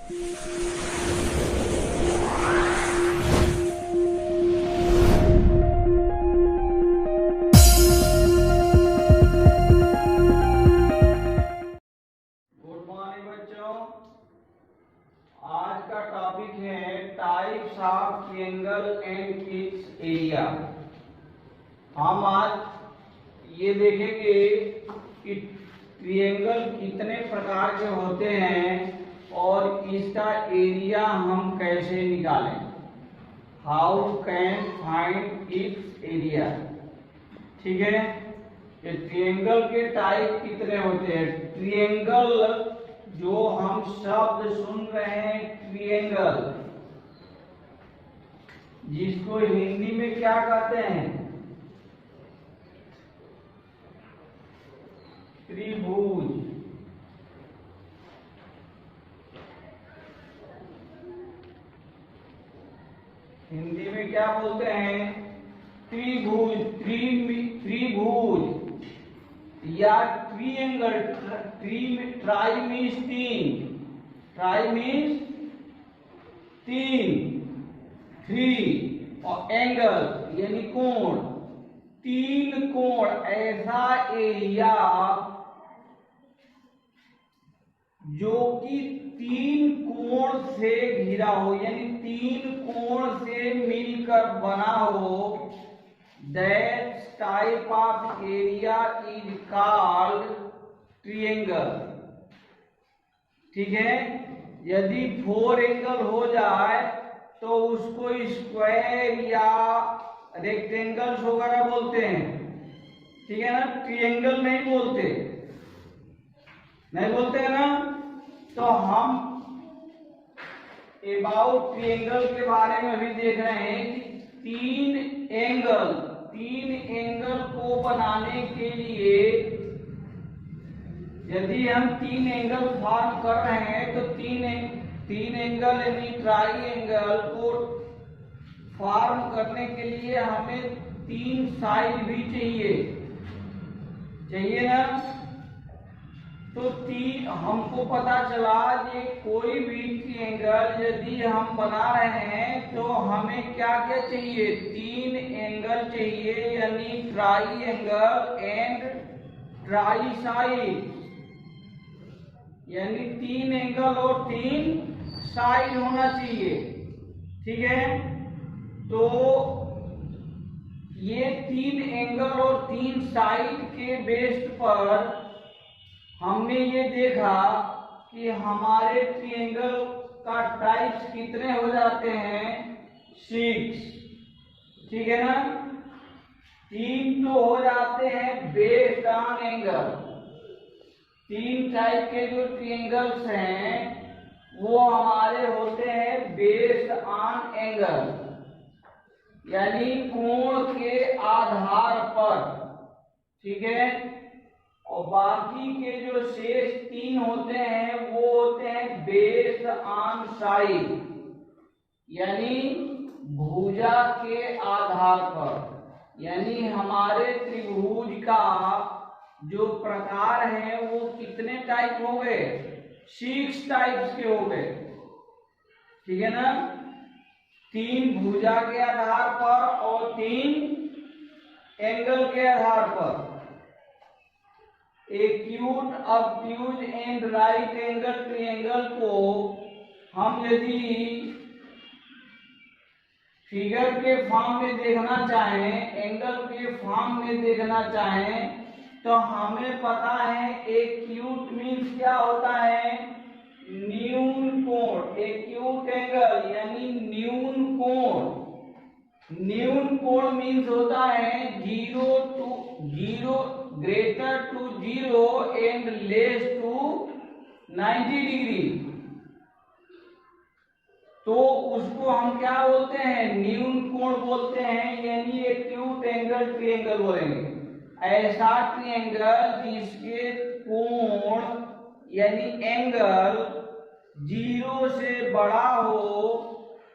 Morning बच्चों, आज का टॉपिक है types of triangle and it's area. हम आज ये देखेंगे कि ट्रायंगल कितने प्रकार के होते हैं और इसका एरिया हम कैसे निकालें। How can find its area. ठीक है, ये ट्रायंगल के टाइप कितने होते हैं। ट्रायंगल जो हम शब्द सुन रहे हैं ट्रायंगल, जिसको हिंदी में क्या कहते हैं, त्रिभुज। हिंदी में क्या बोलते हैं, त्रिभुज। त्रिभुज या ट्रायंगल। ट्राई मीन्स तीन, ट्राई मीन्स तीन, थ्री, और एंगल यानी कोण, तीन कोण। ऐसा एरिया जो कि तीन कोण से घिरा हो, यानी तीन कोण से मिलकर बना हो, that type of area is called triangle। ठीक है, यदि फोर एंगल हो जाए तो उसको स्क्वायर या रेक्टेंगल्स वगैरह बोलते हैं। ठीक है ना, ट्रायंगल नहीं बोलते, नहीं बोलते हैं ना। तो हम अबाउट ट्रायंगल के बारे में भी देख रहे हैं कि तीन एंगल को बनाने के लिए यदि हम तीन एंगल फॉर्म कर रहे हैं तो तीन एंगल यानी ट्रायंगल को फॉर्म करने के लिए हमें तीन साइड भी चाहिए ना। तो हमको पता चला कि कोई भी ट्रायंगल यदि हम बना रहे हैं तो हमें क्या क्या चाहिए, तीन एंगल चाहिए, यानी ट्रायंगल एंड ट्राई साइड, यानी तीन एंगल और तीन साइड होना चाहिए। ठीक है, तो ये तीन एंगल और तीन साइड के बेस पर हमने ये देखा कि हमारे ट्रायंगल का टाइप्स कितने हो जाते हैं, 6। ठीक है ना, तीन तो हो जाते हैं बेस्ड ऑन एंगल। तीन टाइप के जो ट्रायंगल्स हैं वो हमारे होते हैं बेस्ड ऑन एंगल, यानी कोण के आधार पर। ठीक है, और बाकी के जो शेष तीन होते हैं वो होते हैं बेस्ड ऑन साइड, यानी भुजा के आधार पर। यानी हमारे त्रिभुज का जो प्रकार है वो कितने टाइप हो गए, 6 टाइप्स के हो गए। ठीक है ना, तीन भुजा के आधार पर और तीन एंगल के आधार पर। Acute, obtuse and right angle triangle को हम यदि फिगर के फॉर्म में देखना चाहें, एंगल के फॉर्म में देखना चाहें, तो हमें पता है एक्यूट मीन्स क्या होता है, न्यून कोण। एक्यूट एंगल यानी न्यून कोण। न्यून कोण मीन्स होता है 0 to 0, greater to 0 and less to 90 degree. तो उसको हम क्या बोलते हैं, न्यून कोण बोलते हैं, यानी एक्यूट एंगल ट्रायंगल बोलेंगे। ऐसा ट्रायंगल जिसके कोण यानी एंगल 0 से बड़ा हो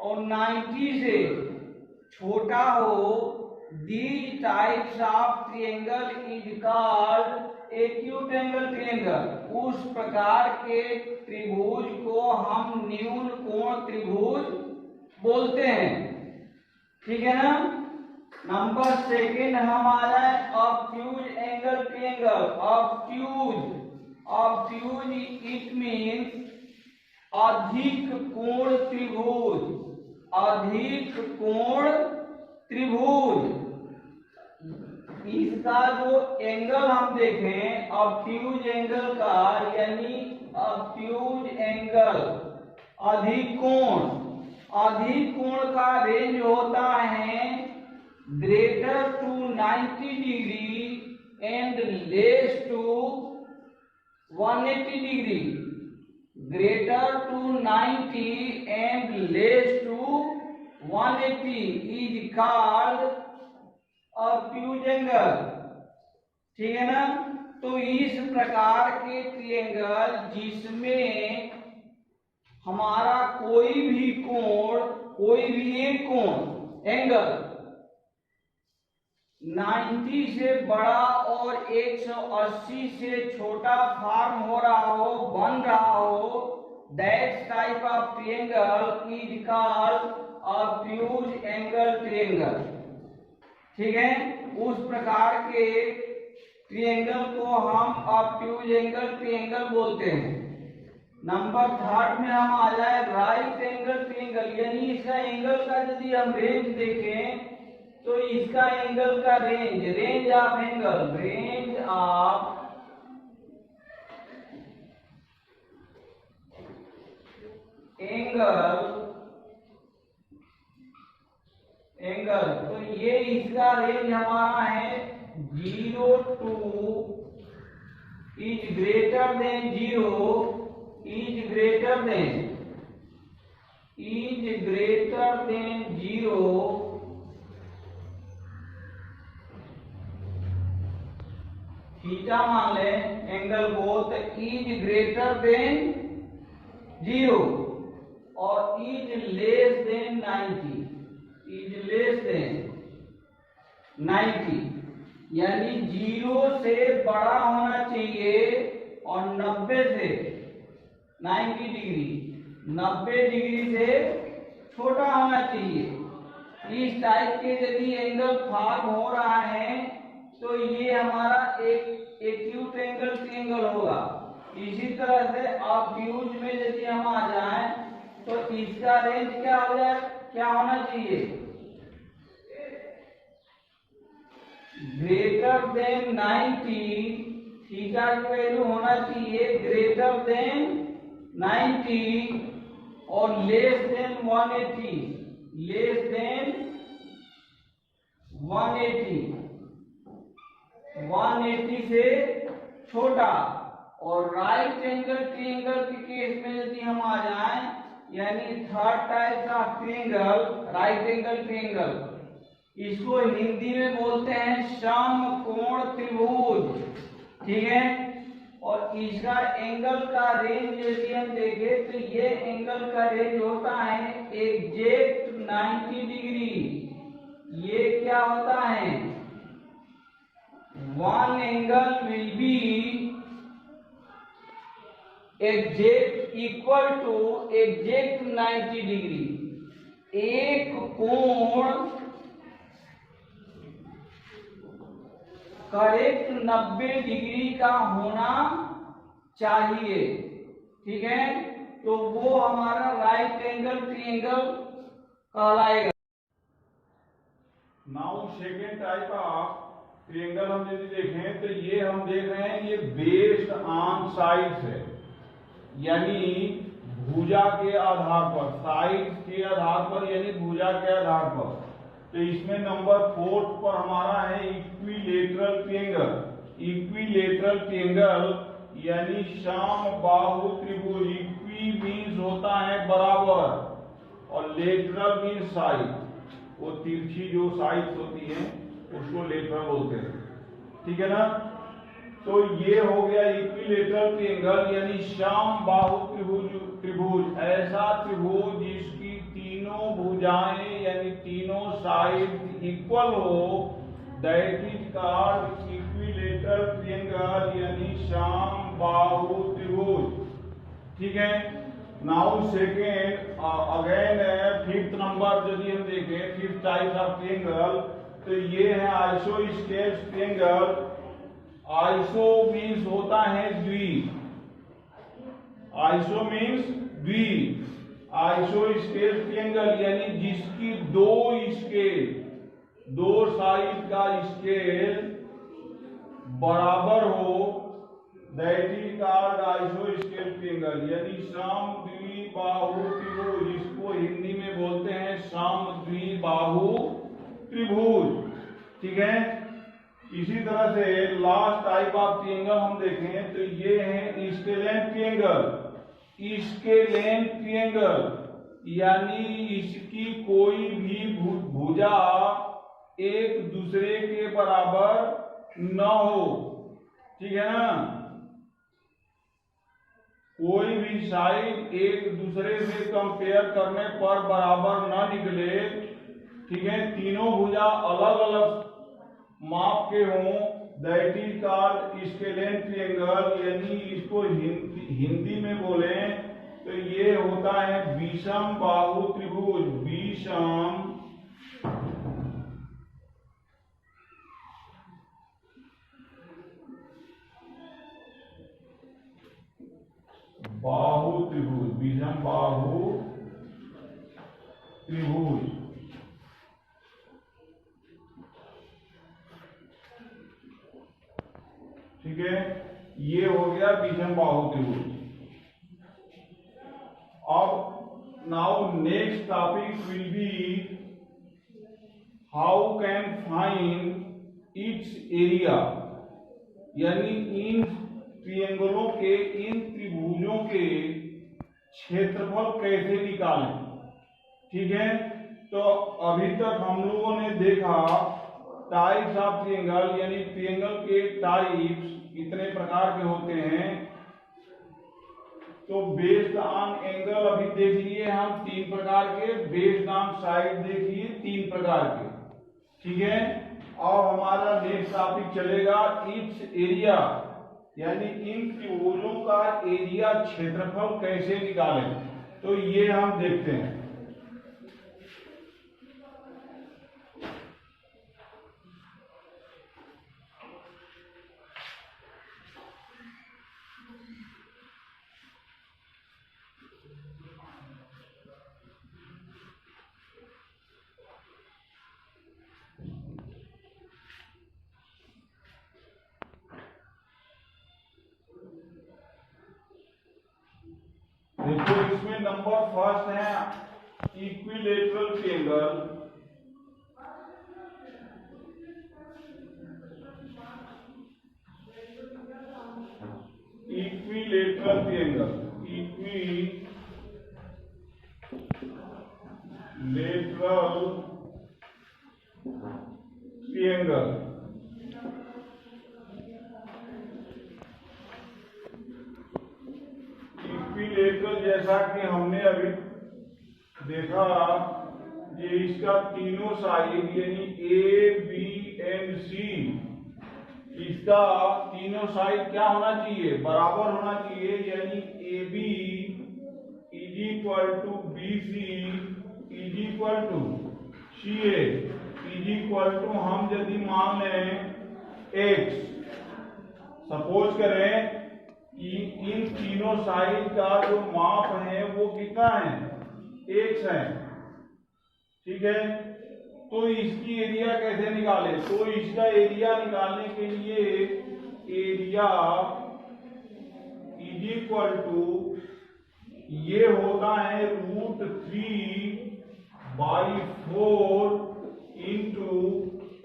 और 90 से छोटा हो, these types of triangle is called acute angle triangle, उस प्रकार के त्रिभुज को हम न्यून कोण त्रिभुज बोलते हैं। ठीक है ना। नंबर सेकंड हमारा है obtuse angle triangle. Obtuse it means अधिक कोण त्रिभुज, अधिक कोण त्रिभुज। इसका जो एंगल हम देखें ऑब्ट्यूज एंगल का, यानी ऑब्ट्यूज एंगल अधिक कोण, अधिक कोण का रेंज होता है greater to 90 degree and less to 180 degree. Greater to 90 and less to 180 is called obtuse angle. ठीक है ना। तो इस प्रकार के ट्रायंगल जिसमें हमारा कोई भी कोण, कोई भी एक कोण एंगल 90 से बड़ा और 180 से छोटा फॉर्म हो रहा हो, बन रहा हो, that type of triangle is called obtuse angle triangle. ठीक है। उस प्रकार के ट्रायंगल को हम ऑब्ट्यूज एंगल ट्रायंगल बोलते हैं। नंबर थर्ड में हम आ जाए राइट एंगल ट्रायंगल, यानी इसका एंगल का यदि हम रेंज देखें तो इसका एंगल का range, range of angle, range of angle, तो ये इसका रेंज हमारा है 0 two is greater than 0, is greater than 0 theta मान ले एंगल को, तो इज ग्रेटर देन 0 और is less than 90, is less than 90, यानी 0 से बड़ा होना चाहिए और 90 से 90 डिग्री, 90 डिग्री से छोटा होना चाहिए। इस टाइप के यदि एंगल फॉर्म हो रहा है तो ये हमारा एक एक्यूट एंगल ट्रायंगल होगा। इसी तरह से ऑब्ट्यूज में यदि हम आ जाएं तो इसका रेंज क्या हो जाए, क्या होना चाहिए, ग्रेटर देन 90, थीटा की वैल्यू होना चाहिए ग्रेटर देन 90 और लेस देन 180, लेस देन 180 से छोटा। और राइट एंगल ट्रायंगल के केस में यदि हम आ जाएं, यानी third type of triangle right angle triangle, इसको हिंदी में बोलते हैं समकोण त्रिभुज। ठीक है। और इसका एंगल का रेंज यदि हम देखें तो ये एंगल का रेंज होता है एग्जैक्ट 90 डिग्री। ये क्या होता है, one angle will be exact equal to exact 90 degree. एक कोण करेक्ट 90 डिग्री का होना चाहिए। ठीक है। तो वो हमारा राइट एंगल ट्रायंगल कहलाएगा। Now second type of triangle हम यदि देखें तो ये हम देख रहे हैं, ये बेस्ड ऑन साइड्स है, यानी भुजा के आधार पर, साइड के आधार पर, यानी भुजा के आधार पर। तो इसमें नंबर 4 पर हमारा है इक्विलेटरल ट्रायंगल। इक्विलेटरल ट्रायंगल यानी समबाहु त्रिभुज। इक्वी मीन्स होता है बराबर और लेटरल मीन्स साइड, वो तिरछी जो साइड्स होती हैं उसको लेटरल बोलते हैं। ठीक है ना। तो ये हो गया इक्विलेटरल ट्रायंगल, यानी समबाहु त्रिभुज, ऐसा त्रिभुज जिसकी तीनों भुजाएं यानी तीनों साइड इक्वल हो, that is called equilateral equilateral triangle यानी समबाहु त्रिभुज। ठीक है। Now second again fifth number यदि हम देखें फिफ्थ टाइप ऑफ ट्रायंगल, तो ये है आइसोस्केल ट्रायंगल। आइसो मीन्स होता है द्वि, आइसो मीन्स द्वि। आइसोस्केल ट्रायंगल यानी जिसकी दो स्केल, दो साइड का स्केल बराबर हो, दैट इज कॉल्ड आइसोस्केल ट्रायंगल यानी समद्विबाहु त्रिभुज। इसको हिंदी में बोलते हैं समद्विबाहु त्रिभुज। ठीक है। इसी तरह से लास्ट टाइप ऑफ ट्रायंगल हम देखें तो ये है स्केलेन ट्रायंगल। स्केलेन ट्रायंगल यानी इसकी कोई भी भुजा एक दूसरे के बराबर न हो। ठीक है ना, कोई भी साइड एक दूसरे से कंपेयर करने पर बराबर न निकले। ठीक है। तीनों भुजा अलग अलग माप के हों, that is called scalene triangle यानी इसको हिंदी में बोले तो ये होता है विषम बाहु त्रिभुज। विषम बाहु त्रिभुज, विषम बाहु त्रिभुज। ठीक है। ये हो गया विषम बाहु त्रिभुज। अब now next topic will be how can find its area, यानी इन ट्रायंगलों के, इन त्रिभुजों के क्षेत्रफल कैसे निकालें। ठीक है। तो अभी तक हम लोगों ने देखा टाइप्स ऑफ ट्रायंगल यानी ट्रायंगल के टाइप्स कितने प्रकार के होते हैं। तो बेस्ड ऑन एंगल अभी देख लिए हम 3 प्रकार के, बेस्ड ऑन साइड देखिए 3 प्रकार के। ठीक है। और हमारा नेक्स्ट टॉपिक चलेगा इट्स एरिया, यानी इन त्रिभुजों का एरिया क्षेत्रफल कैसे निकालें। तो ये हम देखते हैं। देखो इसमें नंबर फर्स्ट है equilateral triangle. Equilateral triangle, equilateral triangle. Equilateral जैसा कि हमने अभी देखा, ये इसका तीनों साइड यानी ए बी एंड सी, इसका तीनों साइड क्या होना चाहिए, बराबर होना चाहिए। यानी A B is equal to B C is equal to C A is equal to, हम यदि मान लें एक्स, सपोज करें इन तीनों साइड का जो माप है वो कितना है, x है। ठीक है। तो इसकी एरिया कैसे निकाले, तो इसका एरिया निकालने के लिए एरिया इज इक्वल टू, ये होता है √3/4 इंटू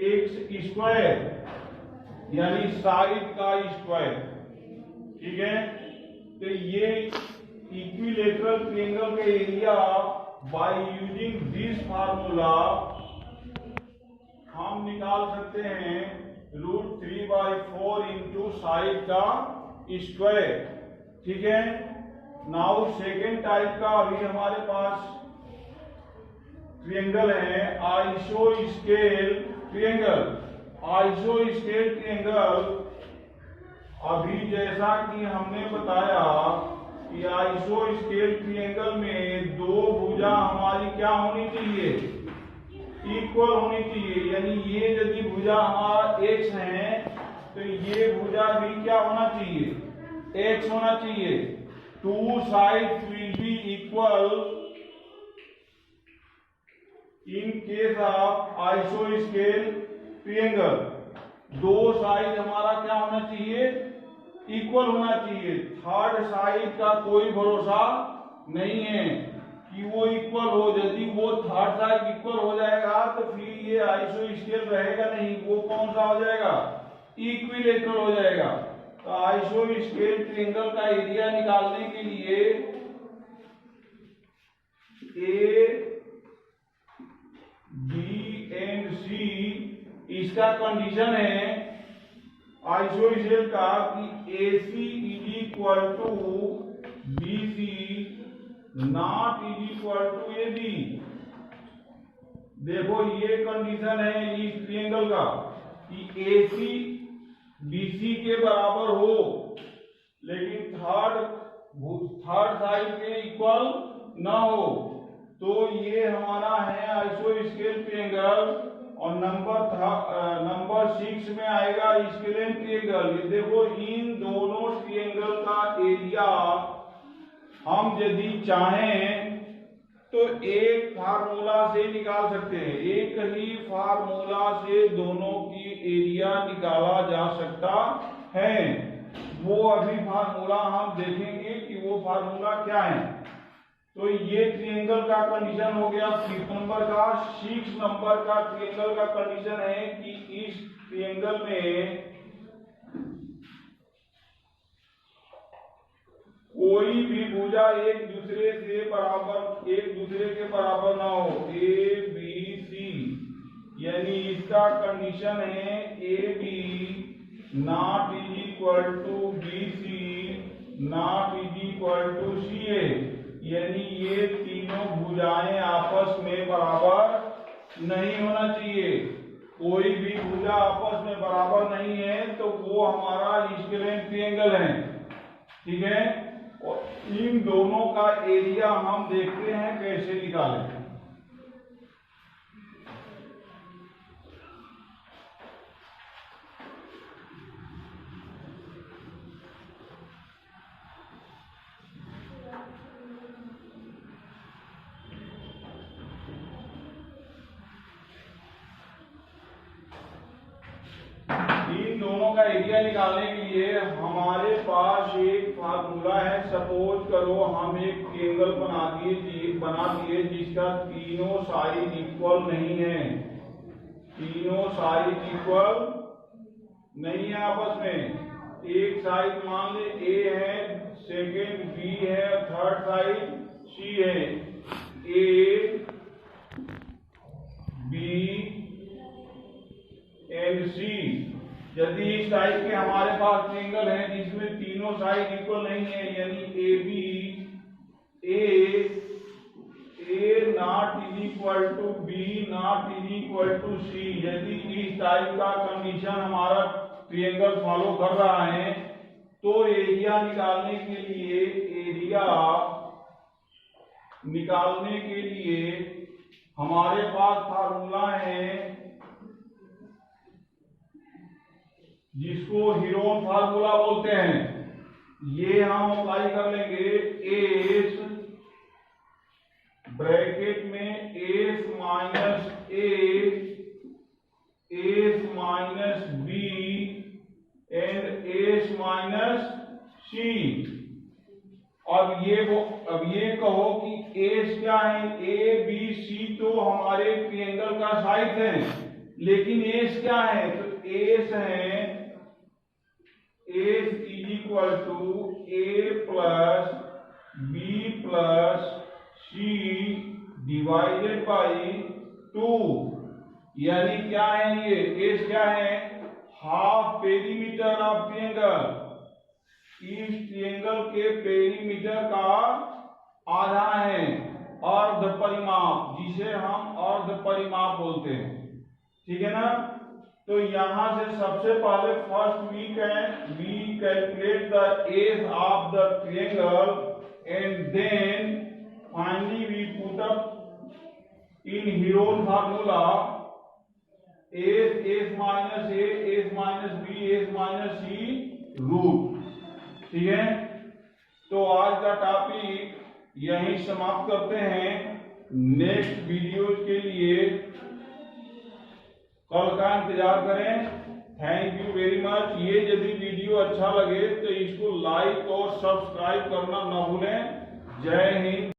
एक्स स्क्वायर, यानी साइड का स्क्वायर। ठीक है। तो ये इक्विलेटरल ट्रायंगल का area by using this formula हम निकाल सकते हैं √3/4 इंटू साइड का स्क्वायर। ठीक है। नाउ सेकेंड टाइप का अभी हमारे पास ट्रायंगल है आइसोस्केल ट्रायंगल। आइसोस्केल ट्रायंगल, अभी जैसा कि हमने बताया कि आइसोस्केल ट्रायंगल में दो भुजा हमारी क्या होनी चाहिए, इक्वल होनी चाहिए। यानी ये यदि भुजा हमारा x है तो ये भुजा भी क्या होना चाहिए, x होना चाहिए। Two sides will be equal in case of आइसोस्केल ट्रायंगल। दो साइड हमारा क्या होना चाहिए, इक्वल होना चाहिए। थर्ड साइड का कोई भरोसा नहीं है कि वो इक्वल हो। यदि वो थर्ड साइड इक्वल हो जाएगा तो फिर ये आइसोस्केल रहेगा नहीं, वो कौन सा हो जाएगा, इक्विलेटरल हो जाएगा। तो आइसोस्केल ट्रायंगल का एरिया निकालने के लिए ए बी एंड सी, इसका कंडीशन है आइसोस्केल का कि AC is equal to BC not is equal to AB। देखो ये कंडीशन है इस ट्रायंगल का कि AC BC के बराबर हो, लेकिन थर्ड साइड के इक्वल ना हो। तो ये हमारा है आइसोस्केल ट्रायंगल। और नंबर 6 में आएगा स्केलेन ट्रायंगल। ये देखो इन दोनों ट्रायंगल का एरिया हम यदि चाहें तो एक फार्मूला से निकाल सकते हैं। एक ही फार्मूला से दोनों की एरिया निकाला जा सकता है। वो अभी फार्मूला हम देखेंगे कि वो फार्मूला क्या है। तो ये ट्रायंगल का कंडीशन हो गया 5 नंबर का। 6 नंबर का ट्रायंगल का कंडीशन है कि इस ट्रायंगल में कोई भी भुजा एक दूसरे के बराबर ना हो, ए बी सी। यानी इसका कंडीशन है A B not is equal to B C not is equal to C A. यानी ये तीनों भुजाएं आपस में बराबर नहीं होना चाहिए। कोई भी भुजा आपस में बराबर नहीं है तो वो हमारा स्केलेन ट्रायंगल है। ठीक है, और इन दोनों का एरिया हम देखते हैं कैसे निकालें। इन दोनों का एरिया निकालने के लिए हमारे पास एक फार्मूला है। सपोज करो हम एक ट्रायंगल बना दिए जिसका तीनों साइड इक्वल नहीं है। तीनों साइड इक्वल नहीं है आपस में। एक साइड मान ले ए है, सेकेंड बी है, थर्ड साइड सी है। ए बी एंड सी। यदि इस टाइप के हमारे पास ट्रायंगल है जिसमें तीनों साइड इक्वल नहीं है, यानी A B A not is equal to B not is equal to C. यदि इस टाइप का कंडीशन हमारा ट्रायंगल फॉलो कर रहा है तो एरिया निकालने के लिए हमारे पास फार्मूला है जिसको हीरोन फार्मूला बोलते हैं। ये हम अप्लाई कर लेंगे। एस ब्रैकेट में S minus B and S minus C. अब ये कहो कि एस क्या है। ए बी सी तो हमारे ट्रायंगल का साइड है, लेकिन एस क्या है, तो एस है S is equal to A plus B plus C divided by 2। यानी क्या है ये एस क्या है, हाफ पेरीमीटर ऑफ ट्रायंगल। इस ट्रायंगल के पेरीमीटर का आधा है अर्ध परिमाप, जिसे हम अर्ध परिमाप बोलते हैं। ठीक है ना। तो यहां से सबसे पहले first we calculate the S of the triangle and then finally we put up in Heron formula S minus A S minus B S minus C root. ठीक है, तो आज का टॉपिक यहीं समाप्त करते हैं। नेक्स्ट वीडियो के लिए कल का इंतजार करें। Thank you very much. ये यदि वीडियो अच्छा लगे तो इसको लाइक और सब्सक्राइब करना न भूलें। जय हिंद।